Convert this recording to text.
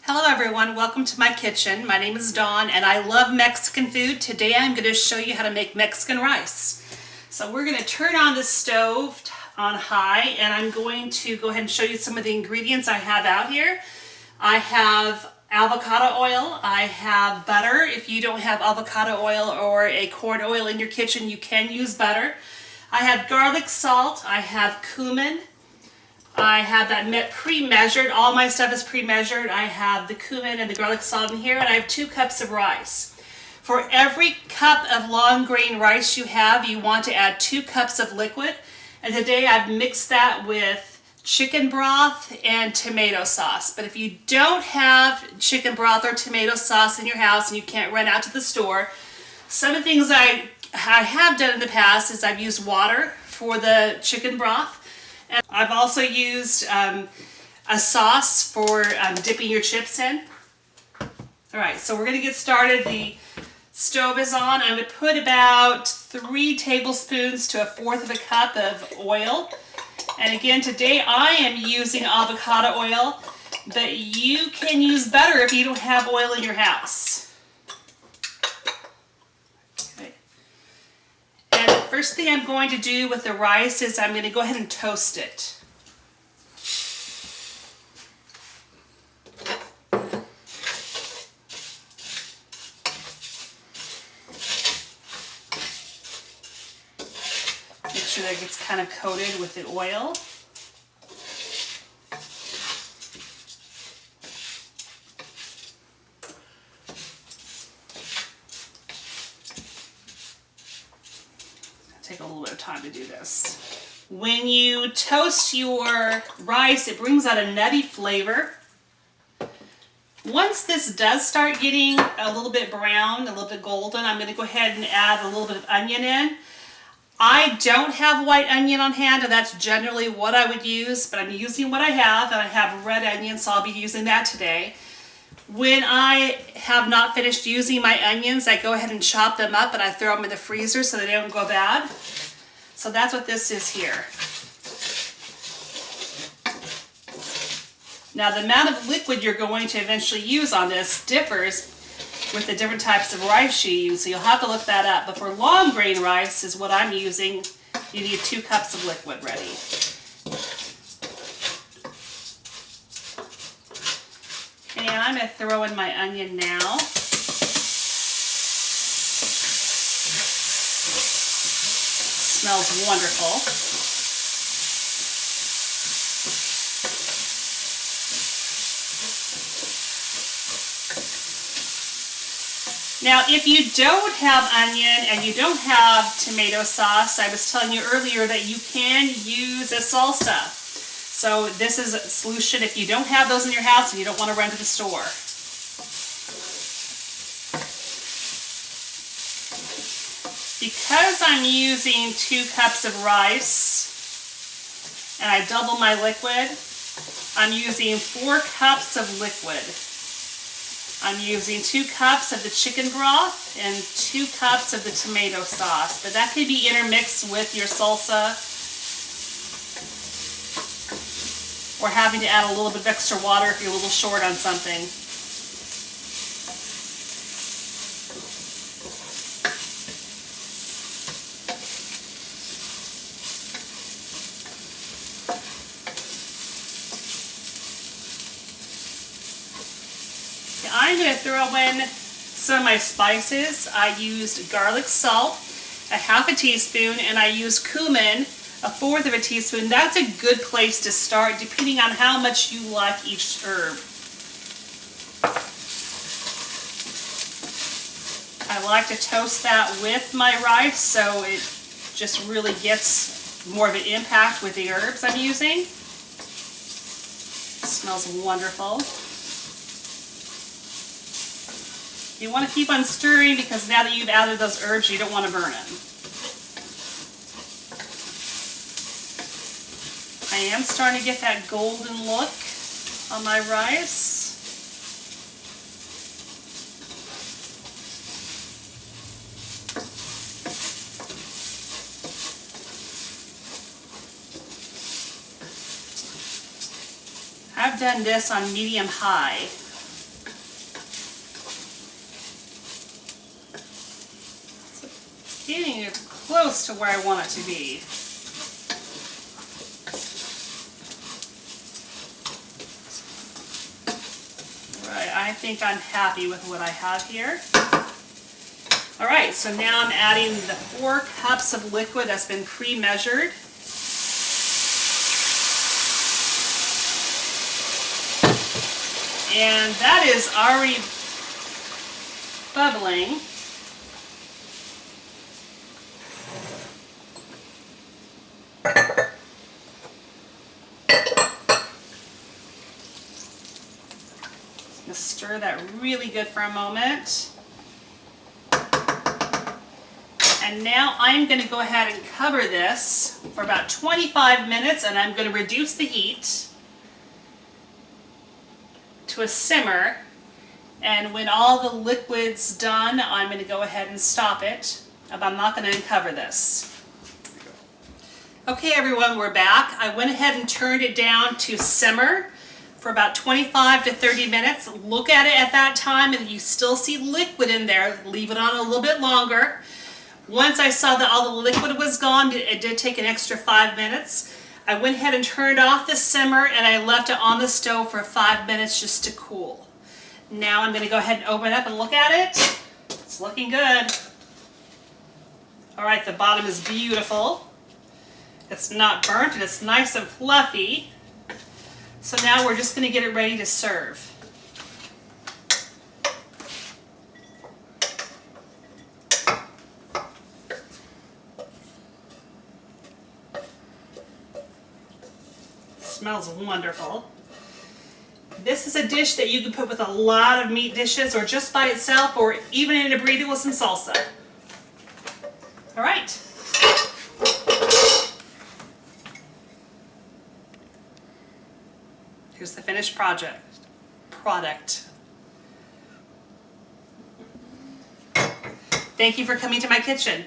Hello everyone, welcome to my kitchen. My name is Dawn and I love Mexican food. Today I'm going to show you how to make Mexican rice. So we're going to turn on the stove on high and I'm going to go ahead and show you some of the ingredients I have out here. I have avocado oil, I have butter. If you don't have avocado oil or a corn oil in your kitchen, you can use butter. I have garlic salt, I have cumin. I have that pre-measured. All my stuff is pre-measured. I have the cumin and the garlic salt in here, and I have 2 cups of rice. For every cup of long grain rice you have, you want to add 2 cups of liquid. And today I've mixed that with chicken broth and tomato sauce. But if you don't have chicken broth or tomato sauce in your house and you can't run out to the store, some of the things I have done in the past is I've used water for the chicken broth. And I've also used a sauce for dipping your chips in. Alright, so we're going to get started. The stove is on. I'm going to put about 3 tablespoons to 1/4 of a cup of oil. And again, today I am using avocado oil, but you can use butter if you don't have oil in your house. First thing I'm going to do with the rice is I'm going to go ahead and toast it. Make sure that it gets kind of coated with the oil. Take a little bit of time to do this. When you toast your rice, it brings out a nutty flavor. Once this does start getting a little bit brown, a little bit golden, I'm going to go ahead and add a little bit of onion in. I don't have white onion on hand, and that's generally what I would use, but I'm using what I have, and I have red onion, so I'll be using that today. When I have not finished using my onions, I go ahead and chop them up and I throw them in the freezer so they don't go bad. So that's what this is here. Now the amount of liquid you're going to eventually use on this differs with the different types of rice you use, so you'll have to look that up. But for long grain rice is what I'm using. You need 2 cups of liquid ready. And I'm going to throw in my onion now. Smells wonderful. Now, if you don't have onion and you don't have tomato sauce, I was telling you earlier that you can use a salsa. So this is a solution if you don't have those in your house and you don't want to run to the store. Because I'm using 2 cups of rice and I double my liquid, I'm using 4 cups of liquid. I'm using 2 cups of the chicken broth and 2 cups of the tomato sauce, but that could be intermixed with your salsa, or having to add a little bit of extra water if you're a little short on something. I'm going to throw in some of my spices. I used garlic salt, a 1/2 teaspoon, and I used cumin, 1/4 of a teaspoon. That's a good place to start depending on how much you like each herb. I like to toast that with my rice so it just really gets more of an impact with the herbs I'm using. It smells wonderful. You want to keep on stirring because now that you've added those herbs, you don't want to burn them. I am starting to get that golden look on my rice. I've done this on medium high. close to where I want it to be. Right, I think I'm happy with what I have here. All right, so now I'm adding the 4 cups of liquid that's been pre-measured. And that is already bubbling. Just stir that really good for a moment. And now I'm going to go ahead and cover this for about 25 minutes, and I'm going to reduce the heat to a simmer. And when all the liquid's done, I'm going to go ahead and stop it, but I'm not going to uncover this. Okay everyone, we're back. I went ahead and turned it down to simmer for about 25 to 30 minutes. Look at it at that time, and if you still see liquid in there, leave it on a little bit longer. Once I saw that all the liquid was gone, it did take an extra 5 minutes. I went ahead and turned off the simmer, and I left it on the stove for 5 minutes just to cool. Now I'm going to go ahead and open it up and look at it. It's looking good. All right, the bottom is beautiful. It's not burnt, and it's nice and fluffy. So now we're just going to get it ready to serve. Smells wonderful. This is a dish that you can put with a lot of meat dishes, or just by itself, or even in a burrito with some salsa. All right. Here's the finished product. Thank you for coming to my kitchen.